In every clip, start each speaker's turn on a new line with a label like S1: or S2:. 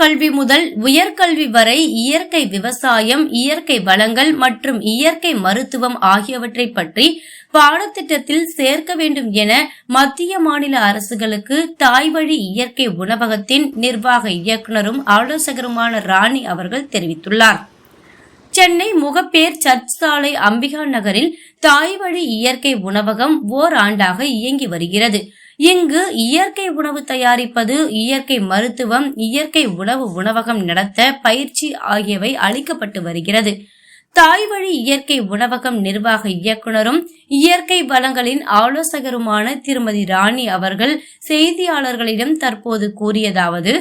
S1: கல்வி முதல் உயர்கல்வி வரை இயற்கை விவசாயம், இயற்கை வளங்கள் மற்றும் இயற்கை மருத்துவம் ஆகியவற்றை பற்றி பாடத்திட்டத்தில் சேர்க்க வேண்டும் என மத்திய மாநில அரசுகளுக்கு தாய்வழி இயற்கை உணவகத்தின் நிர்வாக இயக்குநரும் ஆலோசகருமான ராணி அவர்கள் தெரிவித்துள்ளார். சென்னை முகப்பேர் சர்ச் சாலை அம்பிகா நகரில் தாய்வழி இயற்கை உணவகம் ஓராண்டாக இயங்கி வருகிறது. இங்கு இயற்கை உணவு தயாரிப்பது, இயற்கை மருத்துவம், இயற்கை உணவகம் நடத்த பயிற்சி ஆகியவை அளிக்கப்பட்டு வருகிறது. தாய்வழி இயற்கை உணவகம் நிர்வாக இயக்குனரும் இயற்கை வளங்களின் ஆலோசகருமான திருமதி ராணி அவர்கள் செய்தியாளர்களிடம் தற்போது கூறியதாவது: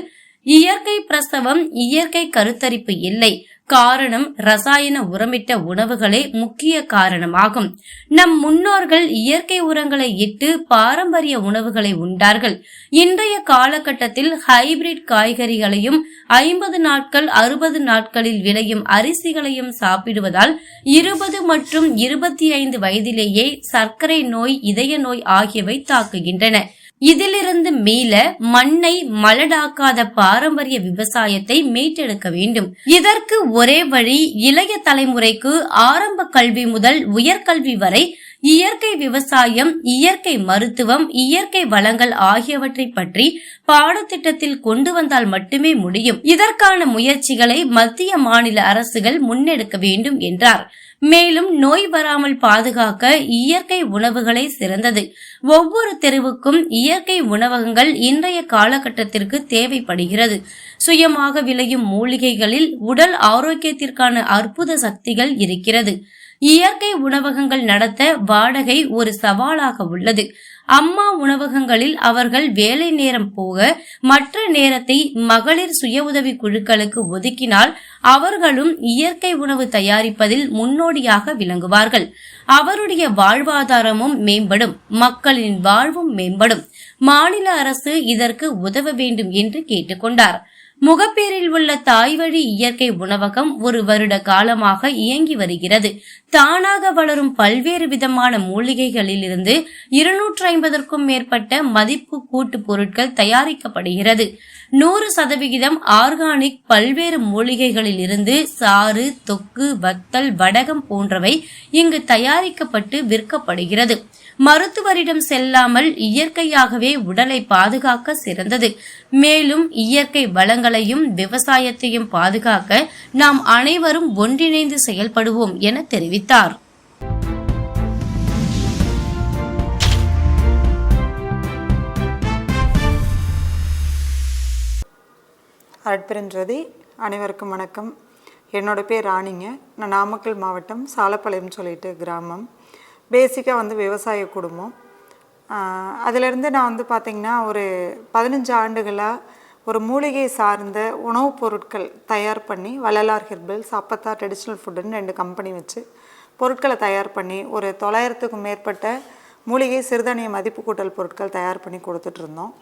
S1: இயற்கை பிரசவம், இயற்கை கருத்தரிப்பு இல்லை. காரணம், ரசாயன உரமிட்ட உணவுகளே முக்கிய காரணமாகும். நம் முன்னோர்கள் இயற்கை உரங்களை இட்டு பாரம்பரிய உணவுகளை உண்டார்கள். இன்றைய காலகட்டத்தில் ஹைபிரிட் காய்கறிகளையும் 50 நாட்கள் 60 நாட்களில் விளையும் அரிசிகளையும் சாப்பிடுவதால் 20 மற்றும் 25 வயதிலேயே சர்க்கரை நோய், இதய நோய் ஆகியவை தாக்குகின்றன. இதிலிருந்து மீள மண்ணை மலடாக்காத பாரம்பரிய விவசாயத்தை மீட்டெடுக்க வேண்டும். இதற்கு ஒரே வழி, இளைய தலைமுறைக்கு ஆரம்ப கல்வி முதல் உயர்கல்வி வரை இயற்கை விவசாயம், இயற்கை மருத்துவம், இயற்கை வளங்கள் ஆகியவற்றை பற்றி பாடத்திட்டத்தில் கொண்டு வந்தால் மட்டுமே முடியும். இதற்கான முயற்சிகளை மத்திய மாநில அரசுகள் முன்னெடுக்க வேண்டும் என்றார். மேலும் நோய் வராமல் பாதுகாக்க இயற்கை உணவுகளே சிறந்தது. ஒவ்வொரு தெருவுக்கும் இயற்கை உணவகங்கள் இன்றைய காலகட்டத்திற்கு தேவைப்படுகிறது. சுயமாக விளையும் மூலிகைகளில் உடல் ஆரோக்கியத்திற்கான அற்புத சக்திகள் இருக்கிறது. இயற்கை உணவகங்கள் நடத்த வாடகை ஒரு சவாலாக உள்ளது. அம்மா உணவகங்களில் அவர்கள் வேலை நேரம் போக மற்ற நேரத்தை மகளிர் சுய உதவி குழுக்களுக்கு ஒதுக்கினால் அவர்களும் இயற்கை உணவு தயாரிப்பதில் முன்னோடியாக விளங்குவார்கள். அவருடைய வாழ்வாதாரமும் மேம்படும், மக்களின் வாழ்வும் மேம்படும். மாநில அரசு இதற்கு உதவ வேண்டும் என்று கேட்டுக்கொண்டார். முகப்பேரில் உள்ள தாய்வழி இயற்கை உணவகம் 1 வருட காலமாக இயங்கி வருகிறது. தானாக வளரும் பல்வேறு விதமான மூலிகைகளில் இருந்து 250க்கும் மேற்பட்ட மதிப்பு கூட்டு பொருட்கள் தயாரிக்கப்படுகிறது. 100% ஆர்கானிக் பல்வேறு மூலிகைகளில் இருந்து சாறு, தொக்கு, வத்தல், வடகம் போன்றவை இங்கு தயாரிக்கப்பட்டு விற்கப்படுகிறது. மருத்துவரிடம் செல்லாமல் இயற்கையாகவே உடலை பாதுகாக்க சிறந்தது. மேலும் இயற்கை வளங்களையும் விவசாயத்தையும் பாதுகாக்க நாம் அனைவரும் ஒன்றிணைந்து செயல்படுவோம் என தெரிவித்தார்.
S2: அற்பெருஞ்சோதி, அனைவருக்கும் வணக்கம். என்னோட பேர் ராணிங்க. நான் நாமக்கல் மாவட்டம் சாலப்பாளையம் சொல்லிட்டு கிராமம். பேசிக்காக விவசாய குடும்பம். அதிலிருந்து நான் பார்த்திங்கன்னா ஒரு 15 ஆண்டுகளாக ஒரு மூலிகை சார்ந்த உணவுப் பொருட்கள் தயார் பண்ணி வள்ளலார் ஹெர்பல்ஸ், அப்பத்தா ட்ரெடிஷ்னல் ஃபுட்டுன்னு 2 கம்பெனி வச்சு பொருட்களை தயார் பண்ணி ஒரு 900க்கும் மேற்பட்ட மூலிகை சிறுதானிய மதிப்பு கூட்டல் பொருட்கள் தயார் பண்ணி கொடுத்துட்ருந்தோம்.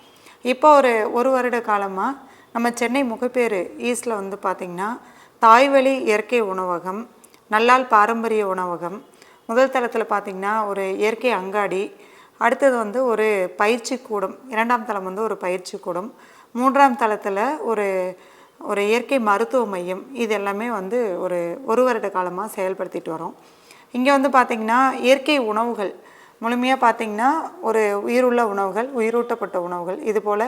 S2: இப்போ ஒரு வருட காலமாக நம்ம சென்னை முகப்பேர் ஈஸ்டில் பார்த்திங்கன்னா தாய்வழி இயற்கை உணவகம், நல்லால் பாரம்பரிய உணவகம், முதல் தளத்தில் பார்த்திங்கன்னா ஒரு இயற்கை அங்காடி, அடுத்தது ஒரு பயிற்சி கூடம், 2ஆம் தளம் ஒரு பயிற்சி கூடம், 3ஆம் தளத்தில் ஒரு இயற்கை மருத்துவ மையம். இது எல்லாமே ஒரு வருட காலமாக செயல்படுத்திட்டு வரோம். இங்கே பார்த்திங்கன்னா இயற்கை உணவுகள் முழுமையாக பார்த்திங்கன்னா ஒரு உயிருள்ள உணவுகள், உயிரூட்டப்பட்ட உணவுகள், இதுபோல்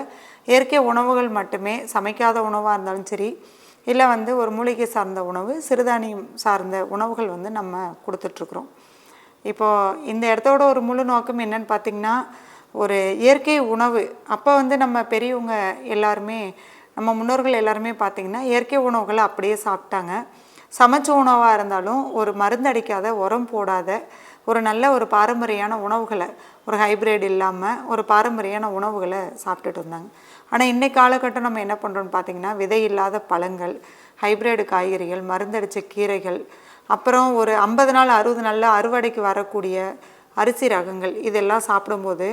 S2: இயற்கை உணவுகள் மட்டுமே, சமைக்காத உணவாக இருந்தாலும் சரி, இல்லை ஒரு மூலிகை சார்ந்த உணவு, சிறுதானியம் சார்ந்த உணவுகள் நம்ம கொடுத்துட்ருக்குறோம். இப்போது இந்த இடத்தோட ஒரு முழு நோக்கம் என்னன்னு பார்த்திங்கன்னா, ஒரு இயற்கை உணவு. அப்போ நம்ம பெரியவங்க எல்லாருமே, நம்ம முன்னோர்கள் எல்லாருமே பார்த்திங்கன்னா இயற்கை உணவுகளை அப்படியே சாப்பிட்டாங்க. சமைச்ச உணவாக இருந்தாலும் ஒரு மருந்தடிக்காத, உரம் போடாத ஒரு நல்ல ஒரு பாரம்பரியான உணவுகளை, ஒரு ஹைப்ரிட் இல்லாமல் ஒரு பாரம்பரியான உணவுகளை சாப்பிட்டுட்டு இருந்தாங்க. ஆனால் இன்றைக்கு காலகட்டம் நம்ம என்ன பண்ணுறோன்னு பார்த்திங்கன்னா, விதை இல்லாத பழங்கள், ஹைப்ரிட் காய்கறிகள், மருந்தடித்த கீரைகள், அப்புறம் ஒரு 50 நாள் 60 நாளில் அறுவடைக்கு வரக்கூடிய அரிசி ரகங்கள், இதெல்லாம் சாப்பிடும்போது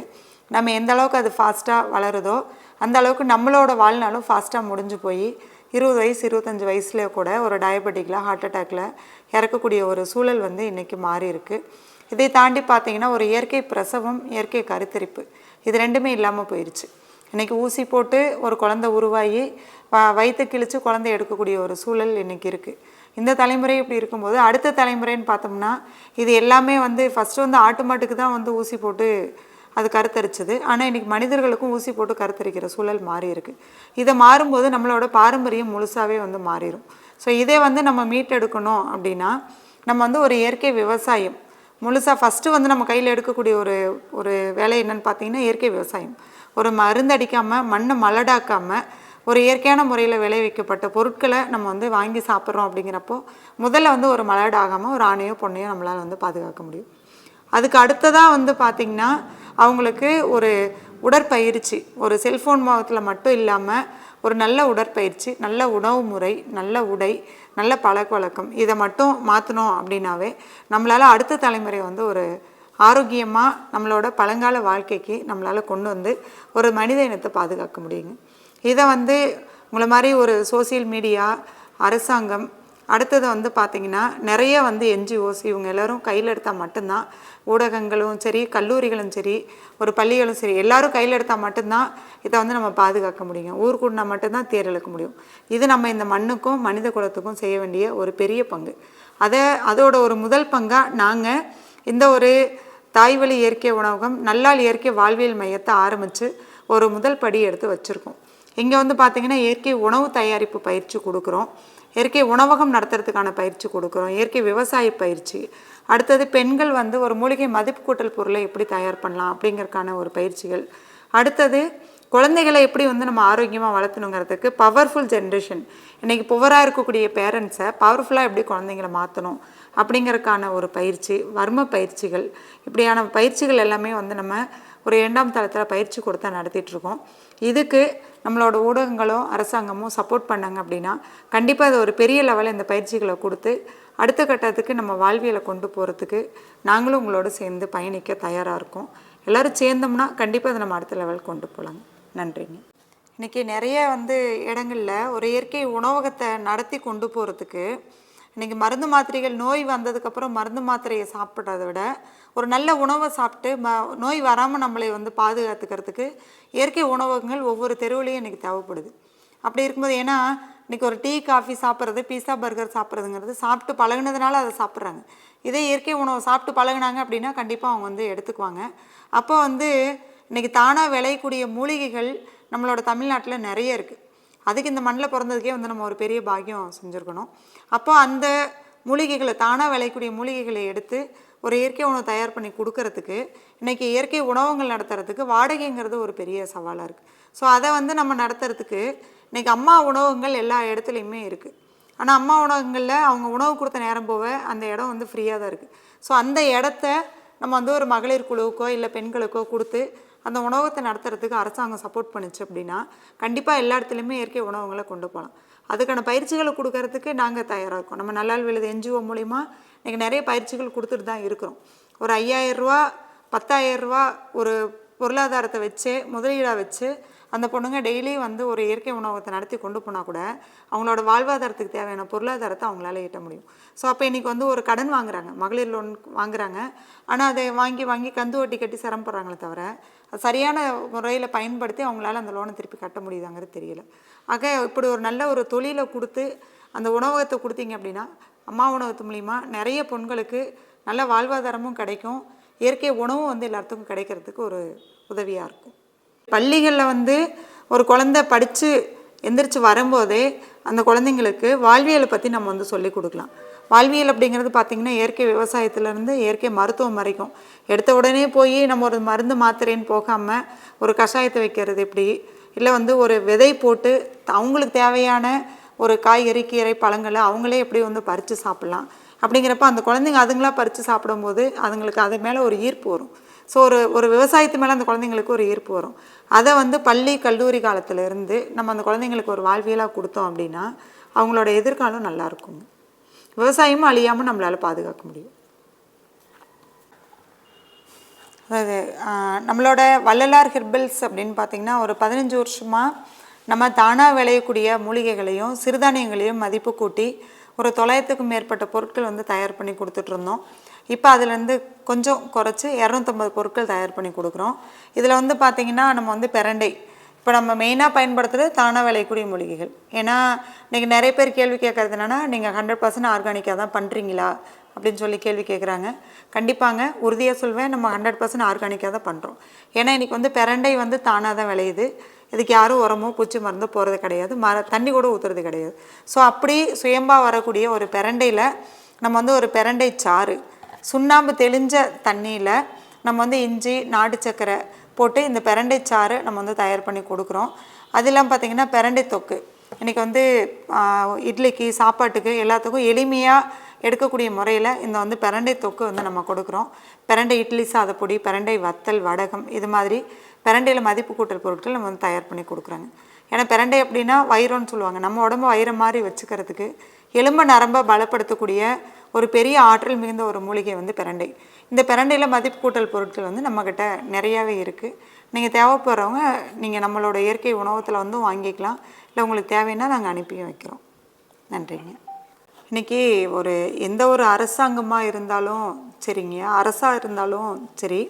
S2: நம்ம எந்த அளவுக்கு அது ஃபாஸ்ட்டாக வளருதோ அந்த அளவுக்கு நம்மளோட வாழ்நாளும் ஃபாஸ்ட்டாக முடிஞ்சு போய் 20 வயசு 25 வயசுலேயே கூட ஒரு டயபெட்டிக்கில், ஹார்ட் அட்டாக்ல இறக்கக்கூடிய ஒரு சூழல் இன்றைக்கி மாறி இருக்குது. இதை தாண்டி பார்த்திங்கன்னா ஒரு இயற்கை பிரசவம், இயற்கை கருத்தரிப்பு, இது 2மே இல்லாமல் போயிடுச்சு. இன்றைக்கி ஊசி போட்டு ஒரு குழந்தை உருவாகி வயிற்று கிழித்து குழந்தை எடுக்கக்கூடிய ஒரு சூழல் இன்றைக்கி இருக்குது. இந்த தலைமுறை இப்படி இருக்கும்போது அடுத்த தலைமுறைன்னு பார்த்தோம்னா இது எல்லாமே வந்து ஃபஸ்ட்டு வந்து ஆட்டு மாட்டுக்கு தான் வந்து ஊசி போட்டு அது கருத்தரிச்சது. ஆனால் இன்றைக்கி மனிதர்களுக்கும் ஊசி போட்டு கருத்தரிக்கிற சூழல் மாறி இருக்குது. இதை மாறும்போது நம்மளோட பாரம்பரியம் முழுசாகவே வந்து மாறிடும். ஸோ இதை வந்து நம்ம மீட்டெடுக்கணும் அப்படின்னா நம்ம வந்து ஒரு இயற்கை விவசாயம் முழுசாக ஃபஸ்ட்டு வந்து நம்ம கையில் எடுக்கக்கூடிய ஒரு வேலை என்னென்னு பார்த்தீங்கன்னா இயற்கை விவசாயம். ஒரு மருந்து அடிக்காமல் மண்ணை மலடாக்காமல் ஒரு இயற்கையான முறையில் விளைவிக்கப்பட்ட பொருட்களை நம்ம வந்து வாங்கி சாப்பிட்றோம். அப்படிங்கிறப்போ முதல்ல வந்து ஒரு மலடாகாமல் ஒரு ஆணையோ பொண்ணையோ நம்மளால் வந்து பாதுகாக்க முடியும். அதுக்கு அடுத்ததாக வந்து பார்த்திங்கன்னா அவங்களுக்கு ஒரு உடற்பயிற்சி, ஒரு செல்ஃபோன் முகத்தில் மட்டும் இல்லாமல் ஒரு நல்ல உடற்பயிற்சி, நல்ல உணவு முறை, நல்ல உடை, நல்ல பழக்க வழக்கம் இதை மட்டும் மாற்றணும் அப்படின்னாவே நம்மளால் அடுத்த தலைமுறை வந்து ஒரு ஆரோக்கியமாக நம்மளோட பழங்கால வாழ்க்கைக்கு நம்மளால் கொண்டு வந்து ஒரு மனித இனத்தை பாதுகாக்க முடியுங்க. இதை வந்து உங்களை மாதிரி ஒரு சோசியல் மீடியா, அரசாங்கம், அடுத்தது வந்து பார்த்திங்கன்னா நிறைய வந்து என்ஜிஓஸ் இவங்க எல்லோரும் கையில் எடுத்தால் மட்டும்தான், ஊடகங்களும் சரி கல்லூரிகளும் சரி ஒரு பள்ளிகளும் சரி எல்லோரும் கையில் எடுத்தால் மட்டும்தான் இதை வந்து நம்ம பாதுகாக்க முடியும். ஊர் கூடினா மட்டும்தான் தேர் இழுக்க முடியும். இது நம்ம இந்த மண்ணுக்கும் மனித குலத்துக்கும் செய்ய வேண்டிய ஒரு பெரிய பங்கு. அதோட ஒரு முதல் பங்காக நாங்கள் இந்த ஒரு தாய்வழி இயற்கை உணவகம் நல்லாள் இயற்கை வாழ்வியல் மையத்தை ஆரம்பித்து ஒரு முதல் படி எடுத்து வச்சுருக்கோம். இங்கே வந்து பார்த்திங்கன்னா இயற்கை உணவு தயாரிப்பு பயிற்சி கொடுக்குறோம், இயற்கை உணவகம் நடத்துறதுக்கான பயிற்சி கொடுக்குறோம், இயற்கை விவசாய பயிற்சி, அடுத்தது பெண்கள் வந்து ஒரு மூலிகை மதிப்பு கூட்டல் பொருளை எப்படி தயார் பண்ணலாம் அப்படிங்கிறதுக்கான ஒரு பயிற்சிகள், அடுத்தது குழந்தைகளை எப்படி வந்து நம்ம ஆரோக்கியமாக வளர்த்தணுங்கிறதுக்கு பவர்ஃபுல் ஜென்ரேஷன், இன்றைக்கி புவராக இருக்கக்கூடிய பேரண்ட்ஸை பவர்ஃபுல்லாக எப்படி குழந்தைங்களை மாற்றணும் அப்படிங்கிறதுக்கான ஒரு பயிற்சி, வர்ம பயிற்சிகள், இப்படியான பயிற்சிகள் எல்லாமே வந்து நம்ம ஒரு 2ஆம் தளத்தில் பயிற்சி கொடுத்தா நடத்திட்டுருக்கோம். இதுக்கு நம்மளோட ஊடகங்களோ அரசாங்கமோ சப்போர்ட் பண்ணாங்க அப்படின்னா கண்டிப்பாக அது ஒரு பெரிய லெவலில் இந்த பயிற்சிகளை கொடுத்து அடுத்த கட்டத்துக்கு நம்ம வாழ்வியலை கொண்டு போகிறதுக்கு நாங்களும் உங்களோட சேர்ந்து பயணிக்க தயாராக இருக்கோம். எல்லோரும் சேர்ந்தோம்னா கண்டிப்பாக அதை நம்ம அடுத்த லெவல் கொண்டு போகலாங்க. நன்றிங்க. இன்றைக்கி நிறைய வந்து இடங்களில் ஒரு இயற்கை உணவகத்தை நடத்தி கொண்டு போகிறதுக்கு இன்றைக்கி மருந்து மாத்திரைகள் நோய் வந்ததுக்கப்புறம் மருந்து மாத்திரையை சாப்பிட்றத விட ஒரு நல்ல உணவை சாப்பிட்டு நோய் வராமல் நம்மளை வந்து பாதுகாத்துக்கிறதுக்கு இயற்கை உணவகங்கள் ஒவ்வொரு தெருவுலையும் இன்றைக்கி தேவைப்படுது. அப்படி இருக்கும்போது ஏன்னா இன்றைக்கி ஒரு டீ காஃபி சாப்பிட்றது, பீஸா பர்கர் சாப்பிட்றதுங்கிறது சாப்பிட்டு பழகுனதுனால அதை சாப்பிட்றாங்க. இதே இயற்கை உணவை சாப்பிட்டு பழகுனாங்க அப்படின்னா கண்டிப்பாக அவங்க வந்து எடுத்துக்குவாங்க. அப்போ வந்து இன்றைக்கி தானாக விளையக்கூடிய மூலிகைகள் நம்மளோட தமிழ்நாட்டில் நிறைய இருக்குது. அதுக்கு இந்த மண்ணில் பிறந்ததுக்கே வந்து நம்ம ஒரு பெரிய பாக்கியம் செஞ்சுருக்கணும். அப்போ அந்த மூலிகைகளை தானாக விளையக்கூடிய மூலிகைகளை எடுத்து ஒரு இயற்கை உணவு தயார் பண்ணி கொடுக்கறதுக்கு இன்றைக்கி இயற்கை உணவகங்கள் நடத்துறதுக்கு வாடகைங்கிறது ஒரு பெரிய சவாலாக இருக்குது. ஸோ அதை வந்து நம்ம நடத்துறதுக்கு இன்றைக்கி அம்மா உணவகங்கள் எல்லா இடத்துலையுமே இருக்குது. ஆனால் அம்மா உணவகங்களில் அவங்க உணவு கொடுத்த நேரம் போக அந்த இடம் வந்து ஃப்ரீயாக தான் இருக்குது. ஸோ அந்த இடத்த நம்ம வந்து ஒரு மகளிர் குழுவுக்கோ இல்லை பெண்களுக்கோ கொடுத்து அந்த உணவகத்தை நடத்துறதுக்கு அரசாங்கம் சப்போர்ட் பண்ணிச்சு அப்படின்னா கண்டிப்பாக எல்லா இடத்துலையுமே இயற்கை உணவகங்களை கொண்டு போகலாம். அதுக்கான பயிற்சிகளை கொடுக்கறதுக்கு நாங்கள் தயாராக இருக்கோம். நம்ம நல்லாள் விழுது என்ஜிஓ மூலிமா இன்றைக்கி நிறைய பயிற்சிகள் கொடுத்துட்டு தான் இருக்கிறோம். ஒரு 5000 ரூபா 10,000 ரூபா ஒரு பொருளாதாரத்தை வச்சு முதலீடாக வச்சு அந்த பொண்ணுங்க டெய்லி வந்து ஒரு இயற்கை உணவகத்தை நடத்தி கொண்டு போனால் கூட அவங்களோட வாழ்வாதாரத்துக்கு தேவையான பொருளாதாரத்தை அவங்களால ஈட்ட முடியும். ஸோ அப்போ இன்றைக்கி வந்து ஒரு கடன் வாங்குறாங்க, மகளிர் லோன் வாங்குறாங்க. ஆனால் அதை வாங்கி கந்து வட்டி கட்டி சிரமப்படுறாங்களே தவிர அது சரியான முறையில் பயன்படுத்தி அவங்களால அந்த லோனை திருப்பி கட்ட முடியுதாங்கிறது தெரியல. ஆக இப்படி ஒரு நல்ல ஒரு தொழிலை கொடுத்து அந்த உணவகத்தை கொடுத்தீங்க அப்படின்னா அம்மா உணவகத்து மூலிமா நிறைய பெண்களுக்கு நல்ல வாழ்வாதாரமும் கிடைக்கும், இயற்கை உணவும் வந்து எல்லாத்துக்கும் கிடைக்கிறதுக்கு ஒரு உதவியாக இருக்கும். பள்ளிகளில் வந்து ஒரு குழந்தை படித்து எந்திரிச்சு வரும்போதே அந்த குழந்தைங்களுக்கு வாழ்வியலை பற்றி நம்ம வந்து சொல்லிக் கொடுக்கலாம். வாழ்வியல் அப்படிங்கிறது பார்த்திங்கன்னா இயற்கை விவசாயத்துலேருந்து இயற்கை மருத்துவம் வரைக்கும் எடுத்த உடனே போய் நம்ம ஒரு மருந்து மாத்திரைன்னு போகாமல் ஒரு கஷாயத்தை வைக்கிறது எப்படி, இல்லை வந்து ஒரு விதை போட்டு அவங்களுக்கு தேவையான ஒரு காய்கறி கீரை பழங்களை அவங்களே எப்படி வந்து பறித்து சாப்பிட்லாம் அப்படிங்கிறப்ப அந்த குழந்தைங்க அதுங்களாக பறித்து சாப்பிடும்போது அதுங்களுக்கு அது மேலே ஒரு ஈர்ப்பு வரும். ஸோ ஒரு விவசாயத்து மேலே அந்த குழந்தைங்களுக்கு ஒரு ஈர்ப்பு வரும். அதை வந்து பள்ளி கல்லூரி காலத்திலேருந்து நம்ம அந்த குழந்தைங்களுக்கு ஒரு வாழ்வியலாக கொடுத்தோம் அப்படின்னா அவங்களோட எதிர்காலம் நல்லா இருக்குங்க. விவசாயமும் அழியாமல் நம்மளால் பாதுகாக்க முடியும். அதாவது நம்மளோட வள்ளலார் ஹெர்பல்ஸ் அப்படின்னு பார்த்திங்கன்னா ஒரு 15 வருஷமாக நம்ம தானாக விளையக்கூடிய மூலிகைகளையும் சிறுதானியங்களையும் மதிப்பு கூட்டி ஒரு 900க்கும் மேற்பட்ட பொருட்கள் வந்து தயார் பண்ணி கொடுத்துட்ருந்தோம். இப்போ அதுலேருந்து கொஞ்சம் குறைச்சி 250 பொருட்கள் தயார் பண்ணி கொடுக்குறோம். இதில் வந்து பார்த்திங்கன்னா நம்ம வந்து இப்போ நம்ம மெயினாக பயன்படுத்துகிறது தானாக விளையக்கூடிய மூலிகைகள். ஏன்னா இன்றைக்கி நிறைய பேர் கேள்வி கேட்குறது என்னென்னா, நீங்கள் 100% ஆர்கானிக்காக தான் பண்ணுறீங்களா அப்படின்னு சொல்லி கேள்வி கேட்குறாங்க. கண்டிப்பாங்க, உறுதியாக சொல்வேன், நம்ம 100% ஆர்கானிக்காக தான் பண்ணுறோம். ஏன்னா இன்றைக்கி வந்து பிரண்டை வந்து தானாக தான் விளையுது. இதுக்கு யாரும் உரமோ பூச்சி மருந்தோ போகிறது கிடையாது, தண்ணி கூட ஊற்றுறது கிடையாது. ஸோ அப்படி சுயம்பாக வரக்கூடிய ஒரு பிரண்டையில் நம்ம வந்து ஒரு பிரண்டை சாறு சுண்ணாம்பு தெளிஞ்ச தண்ணியில் நம்ம வந்து இஞ்சி நாட்டு சர்க்கரை போட்டு இந்த பிரண்டை சாறு நம்ம வந்து தயார் பண்ணி கொடுக்குறோம். அது இல்லாமல் பார்த்திங்கன்னா பிரண்டை தொக்கு இன்றைக்கி வந்து இட்லிக்கு சாப்பாட்டுக்கு எல்லாத்துக்கும் எளிமையாக எடுக்கக்கூடிய முறையில் இந்த வந்து பிரண்டை தொக்கு வந்து நம்ம கொடுக்குறோம். பிரண்டை இட்லி சாதப்பொடி, பிரண்டை வத்தல், வடகம், இது மாதிரி பிரண்டையில் மதிப்பு கூட்டல் பொருட்கள் நம்ம வந்து தயார் பண்ணி கொடுக்குறாங்க. ஏன்னா பிரண்டை அப்படின்னா வைரம்னு சொல்லுவாங்க. நம்ம உடம்பு வைரம் மாதிரி வச்சுக்கிறதுக்கு எலும்பு நரம்பை பலப்படுத்தக்கூடிய ஒரு பெரிய ஆற்றல் மிகுந்த ஒரு மூலிகை வந்து பிரண்டை. இந்த பிரண்டையில் மதிப்பு கூட்டல் பொருட்கள் வந்து நம்மக்கிட்ட நிறையாவே இருக்குது. நீங்கள் தேவைப்படுறவங்க நீங்கள் நம்மளோட இயற்கை உணவகத்தில் வந்து வாங்கிக்கலாம். இல்லை உங்களுக்கு தேவைன்னா நாங்கள் அனுப்பியும் வைக்கிறோம். நன்றிங்க. இன்றைக்கி எந்த ஒரு அரசாங்கமாக இருந்தாலும் சரிங்க, அரசாக இருந்தாலும் சரி,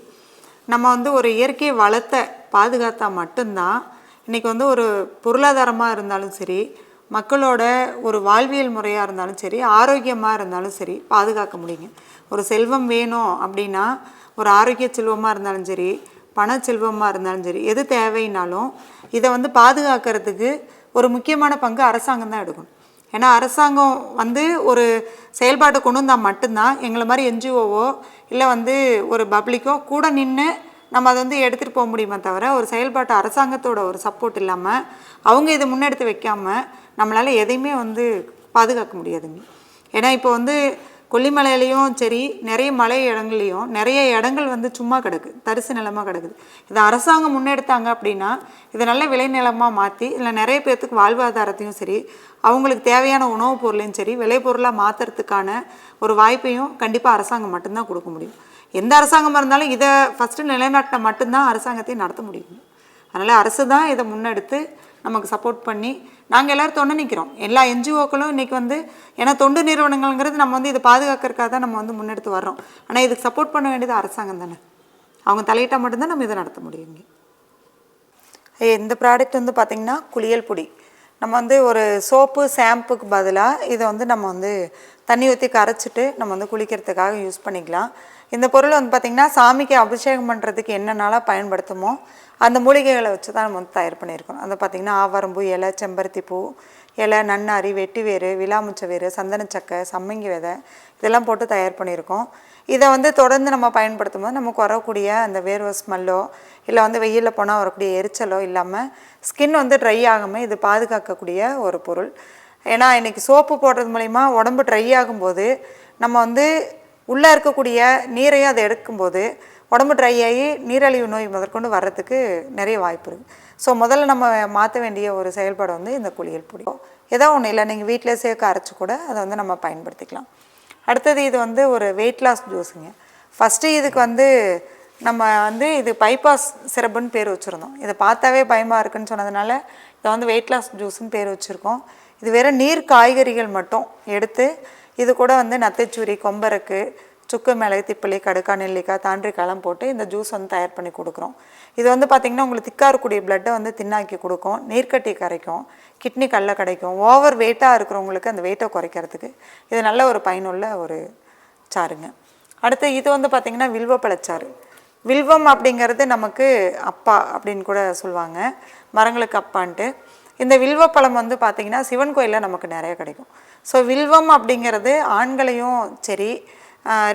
S2: நம்ம வந்து ஒரு இயற்கை வளத்தை பாதுகாத்தா மட்டும்தான் இன்றைக்கி வந்து ஒரு பொருளாதாரமாக இருந்தாலும் சரி, மக்களோட ஒரு வாழ்வியல் முறையாக இருந்தாலும் சரி, ஆரோக்கியமாக இருந்தாலும் சரி பாதுகாக்க முடியுங்க. ஒரு செல்வம் வேணும் அப்படின்னா, ஒரு ஆரோக்கிய செல்வமாக இருந்தாலும் சரி, பண செல்வமாக இருந்தாலும் சரி, எது தேவைன்னாலும் இதை வந்து பாதுகாக்கிறதுக்கு ஒரு முக்கியமான பங்கு அரசாங்கம் தான் எடுக்கணும். ஏன்னா அரசாங்கம் வந்து ஒரு செயல்பாட்டை கொண்டு வந்தால் மட்டும்தான் எங்களை மாதிரி என்ஜிஓவோ இல்லை வந்து ஒரு பப்ளிக்கோ கூட நின்று நம்ம அதை வந்து எடுத்துகிட்டு போக முடியுமே தவிர, ஒரு செயல்பாட்டு அரசாங்கத்தோட ஒரு சப்போர்ட் இல்லாமல் அவங்க இதை முன்னெடுத்து வைக்காமல் நம்மளால் எதையுமே வந்து பாதுகாக்க முடியாதுங்க. ஏன்னா இப்போ வந்து கொல்லிமலையிலையும் சரி, நிறைய மலை இடங்கள்லையும் நிறைய இடங்கள் வந்து சும்மா கிடக்கு, தரிசு நிலமாக கிடக்குது. இதை அரசாங்கம் முன்னெடுத்தாங்க அப்படின்னா இதை நல்ல விளைநிலமாக மாற்றி இல்லை நிறைய பேர்த்துக்கு வாழ்வாதாரத்தையும் சரி, அவங்களுக்கு தேவையான உணவுப் பொருளையும் சரி விளைபொருளாக மாற்றுறதுக்கான ஒரு வாய்ப்பையும் கண்டிப்பாக அரசாங்கம் மட்டும்தான் கொடுக்க முடியும். எந்த அரசாங்கமாக இருந்தாலும் இதை ஃபஸ்ட்டு நிலைநாட்டின மட்டும்தான் அரசாங்கத்தையும் நடத்த முடியும். அதனால் அரசு தான் இதை முன்னெடுத்து நமக்கு சப்போர்ட் பண்ணி நாங்கள் எல்லோரும் தொண்டு நிற்கிறோம். எல்லா என்ஜிஓக்களும் இன்றைக்கி வந்து, ஏன்னா தொண்டு நிறுவனங்கள்ங்கிறது நம்ம வந்து இதை பாதுகாக்கிறதுக்காக தான் நம்ம வந்து முன்னெடுத்து வர்றோம். ஆனால் இதுக்கு சப்போர்ட் பண்ண வேண்டியது அரசாங்கம் தானே. அவங்க தலையிட்டால் மட்டும்தான் நம்ம இதை நடத்த முடியுங்க. இந்த ப்ராடக்ட் வந்து பார்த்திங்கன்னா குளியல் பொடி. நம்ம வந்து ஒரு சோப்பு ஷாம்புக்கு பதிலாக இதை வந்து நம்ம வந்து தண்ணி ஊற்றி கரைச்சிட்டு நம்ம வந்து குளிக்கிறதுக்காக யூஸ் பண்ணிக்கலாம். இந்த பொருள் வந்து பார்த்திங்கன்னா சாமிக்கு அபிஷேகம் பண்ணுறதுக்கு என்னென்னலாம் பயன்படுத்துமோ அந்த மூலிகைகளை வச்சு தான் நம்ம வந்து தயார் பண்ணியிருக்கோம். அதை பார்த்திங்கன்னா ஆவாரம்பூ இலை, செம்பருத்தி பூ இலை, நன்னாரி, வெட்டி வேறு, விலாமுச்ச வேறு, சந்தனச்சக்கை, சம்மங்கி விதை இதெல்லாம் போட்டு தயார் பண்ணியிருக்கோம். இதை வந்து தொடர்ந்து நம்ம பயன்படுத்தும் போது நமக்கு வரக்கூடிய அந்த வேர்வை ஸ்மெல்லோ இல்லை வந்து வெயிலில் போனால் வரக்கூடிய எரிச்சலோ இல்லாமல் ஸ்கின் வந்து ட்ரை ஆகாமல் இது பாதுகாக்கக்கூடிய ஒரு பொருள். ஏன்னா இன்றைக்கி சோப்பு போடுறது மூலிமா உடம்பு ட்ரை ஆகும்போது நம்ம வந்து உள்ளே இருக்கக்கூடிய நீரையும் அதை எடுக்கும்போது உடம்பு ட்ரை ஆகி நீரிழிவு நோய் முதற்கொண்டு வர்றதுக்கு நிறைய வாய்ப்பு இருக்குது. ஸோ முதல்ல நம்ம மாற்ற வேண்டிய ஒரு செயல்பாடு வந்து இந்த குளியல் பொடி. ஏதோ ஒன்றும் இல்லை, நீங்கள் வீட்டில் சேர்க்க அரைச்சி கூட அதை வந்து நம்ம பயன்படுத்திக்கலாம். அடுத்தது இது வந்து ஒரு வெயிட் லாஸ் ஜூஸுங்க. ஃபஸ்ட்டு இதுக்கு வந்து நம்ம வந்து இது பைபாஸ் சிரப்புன்னு பேர் வச்சுருந்தோம். இதை பார்த்தாவே பயமாக இருக்குன்னு சொன்னதுனால இதை வந்து வெயிட் லாஸ் ஜூஸுன்னு பேர் வச்சுருக்கோம். இது வெறும் நீர் காய்கறிகள் மட்டும் எடுத்து இது கூட வந்து நத்தைச்சூரி, கொம்பரக்கு, சுக்கு மிளகு, திப்பிலி, கடுக்காய், நெல்லிக்காய், தாண்டிக்காயெல்லாம் போட்டு இந்த ஜூஸ் வந்து தயார் பண்ணி கொடுக்குறோம். இது வந்து பார்த்திங்கன்னா உங்களுக்கு திக்காக இருக்கக்கூடிய பிளட்டை வந்து தின்னாக்கி கொடுக்கும், நீர்க்கட்டி கரைக்கும், கிட்னி கல்ல கிடைக்கும். ஓவர் வெயிட்டாக இருக்கிறவங்களுக்கு அந்த வெயிட்டை குறைக்கிறதுக்கு இது நல்ல ஒரு பயனுள்ள ஒரு சாறுங்க. அடுத்து இது வந்து பார்த்திங்கன்னா வில்வப்பழச்சாறு. வில்வம் அப்படிங்கிறது நமக்கு அப்பா அப்படின்னு கூட சொல்லுவாங்க, மரங்களுக்கு அப்பான்ட்டு. இந்த வில்வப்பழம் வந்து பார்த்திங்கன்னா சிவன் கோயிலில் நமக்கு நிறைய கிடைக்கும். ஸோ வில்வம் அப்படிங்கிறது ஆண்களையும் சரி,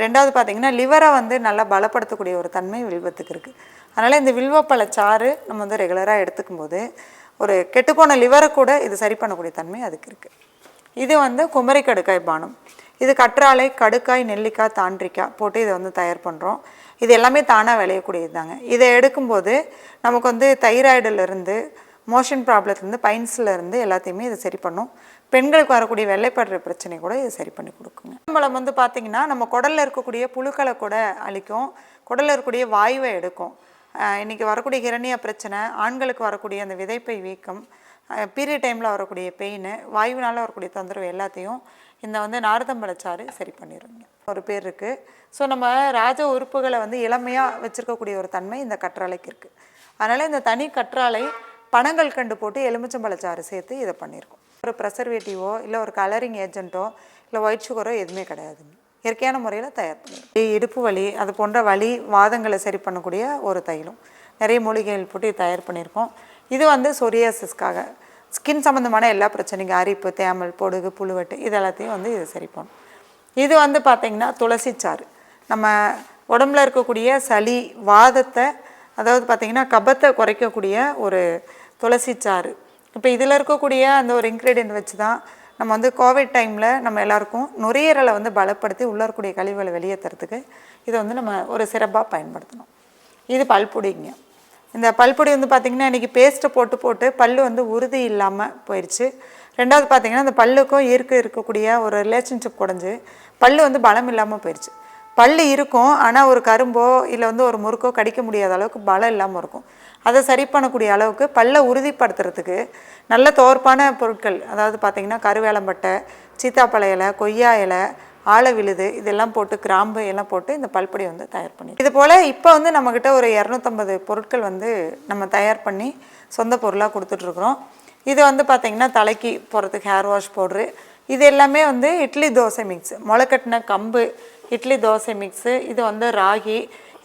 S2: ரெண்டாவது பார்த்திங்கன்னா லிவரை வந்து நல்லா பலப்படுத்தக்கூடிய ஒரு தன்மை வில்வத்துக்கு இருக்குது. அதனால் இந்த வில்வப்பழச்சாறு நம்ம வந்து ரெகுலராக எடுத்துக்கும் போது ஒரு கெட்டுப்போன லிவரை கூட இது சரி பண்ணக்கூடிய தன்மை அதுக்கு இருக்குது. இது வந்து குமரி கடுக்காய் பானம். இது கற்றாழை, கடுக்காய், நெல்லிக்காய், தாண்டிக்காய் போட்டு இதை வந்து தயார் பண்ணுறோம். இது எல்லாமே தானாக விளையக்கூடியது தாங்க. இதை எடுக்கும்போது நமக்கு வந்து தைராய்டிலிருந்து, மோஷன் ப்ராப்ளத்துலேருந்து, பைன்ஸ்லேருந்து எல்லாத்தையுமே இது சரி பண்ணும். பெண்களுக்கு வரக்கூடிய வெள்ளைப்படுற பிரச்சனை கூட இது சரி பண்ணி கொடுக்குங்க. மாம்பழம் வந்து பார்த்திங்கன்னா நம்ம குடலில் இருக்கக்கூடிய புழுக்களை கூட அழிக்கும், குடலில் இருக்கக்கூடிய வாயுவை எடுக்கும். இன்றைக்கி வரக்கூடிய ஹிரண்ய பிரச்சனை, ஆண்களுக்கு வரக்கூடிய அந்த விதைப்பை வீக்கம், பீரியட் டைமில் வரக்கூடிய பெயின், வாயுவினால் வரக்கூடிய தொந்தரவு எல்லாத்தையும் இந்த வந்து நாரதம்பழச்சாறு சரி பண்ணிடுங்க. ஒரு பேர் இருக்குது. ஸோ நம்ம ராஜ உறுப்புகளை வந்து இளமையாக வச்சுருக்கக்கூடிய ஒரு தன்மை இந்த கற்றாழைக்கு இருக்குது. அதனால் இந்த தனி கற்றாழை பனங்கல்கண்டு போட்டு எலுமிச்சம்பழச்சாறு சேர்த்து இதை பண்ணியிருக்கோம். ஒரு ப்ரெசர்வேட்டிவோ இல்லை ஒரு கலரிங் ஏஜென்ட்டோ இல்லை ஒயிட் சுகரோ எதுவுமே கிடையாதுங்க. இயற்கையான முறையில் தயார் பண்ணியிருக்கோம். இடுப்பு வலி அது போன்ற வலி வாதங்களை சரி பண்ணக்கூடிய ஒரு தைலம், நிறைய மூலிகைகள் போட்டு தயார் பண்ணியிருக்கோம். இது வந்து சொரியாசிஸ்க்காக, ஸ்கின் சம்மந்தமான எல்லா பிரச்சனைக்கும், அரிப்பு, தேமல், பொடுகு, புழுவெட்டு இது எல்லாத்தையும் வந்து இது சரி பண்ணும். இது வந்து பார்த்திங்கன்னா துளசிச்சாறு, நம்ம உடம்புல இருக்கக்கூடிய சளி வாதத்தை, அதாவது பார்த்திங்கன்னா கபத்தை குறைக்கக்கூடிய ஒரு துளசிச்சாறு. இப்போ இதில் இருக்கக்கூடிய அந்த ஒரு இன்க்ரீடியன்ட் வச்சு தான் நம்ம வந்து கோவிட் டைமில் நம்ம எல்லாருக்கும் நுரையீரலை வந்து பலப்படுத்தி உள்ளே இருக்கக்கூடிய கழிவுகளை வெளியேற்றுறதுக்கு இதை வந்து நம்ம ஒரு சிறப்பாக பயன்படுத்தணும். இது பல்பொடிங்க. இந்த பல்பொடி வந்து பார்த்திங்கன்னா இன்றைக்கி பேஸ்ட்டை போட்டு போட்டு பல் வந்து உறுதி இல்லாமல் போயிடுச்சு. ரெண்டாவது பார்த்திங்கன்னா அந்த பல்லுக்கும் இருக்கக்கூடிய ஒரு ரிலேஷன்ஷிப் குறைஞ்சி பல் வந்து பலம் இல்லாமல் போயிடுச்சு. பல் இருக்கும், ஆனால் ஒரு கரும்போ இல்லை வந்து ஒரு முறுக்கோ கடிக்க முடியாத அளவுக்கு பலம் இல்லாமல் இருக்கும். அதை சரி பண்ணக்கூடிய அளவுக்கு பல்லை உறுதிப்படுத்துறதுக்கு நல்ல தோற்பான பொருட்கள், அதாவது பார்த்திங்கன்னா கருவேலம்பட்டை, சீத்தாப்பழ இலை, கொய்யா இலை, ஆழ விழுது இதெல்லாம் போட்டு, கிராம்பு எல்லாம் போட்டு இந்த பல்பொடி வந்து தயார் பண்ணி, இது போல் இப்போ வந்து நம்மக்கிட்ட ஒரு 250 பொருட்கள் வந்து நம்ம தயார் பண்ணி சொந்த பொருளாக கொடுத்துட்ருக்குறோம். இது வந்து பார்த்திங்கன்னா தலைக்கு போகிறதுக்கு ஹேர் வாஷ் பவுட்ரு, இது எல்லாமே வந்து இட்லி தோசை மிக்ஸ், முளைக்கட்டின கம்பு இட்லி தோசை மிக்ஸு, இது வந்து ராகி,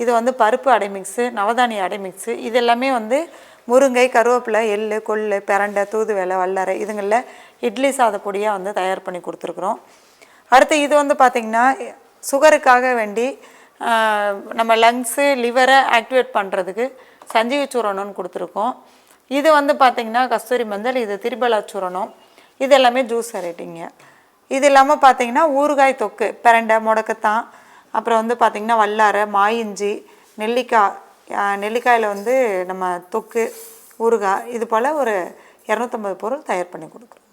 S2: இது வந்து பருப்பு அடை மிக்ஸு, நவதானிய அடை மிக்ஸு, இது எல்லாமே வந்து முருங்கை, கருவேப்பிலை, எள்ளு, கொள்ளு, பிரண்டை, தூதுவளை, வல்லரை இதுங்களில் இட்லி சாத பொடியாக வந்து தயார் பண்ணி கொடுத்துருக்குறோம். அடுத்து இது வந்து பார்த்திங்கன்னா சுகருக்காக வேண்டி நம்ம லங்ஸு லிவரை ஆக்டிவேட் பண்ணுறதுக்கு சஞ்சீவி சூரணம்னு கொடுத்துருக்கோம். இது வந்து பார்த்திங்கன்னா கஸ்தூரி மஞ்சள், இது திரிபலா சூரணம், இது எல்லாமே ஜூஸ் வெரைட்டிங்க. இது இல்லாமல் பார்த்திங்கன்னா ஊறுகாய் தொக்கு, பிரண்டை, முடக்கத்தான், அப்புறம் வந்து பார்த்திங்கன்னா வல்லாரை, மாயிஞ்சி, நெல்லிக்காயில் வந்து நம்ம தொக்கு, ஊறுகாய், இது போல் ஒரு 250 பொருள் தயார் பண்ணி கொடுக்குறோம்.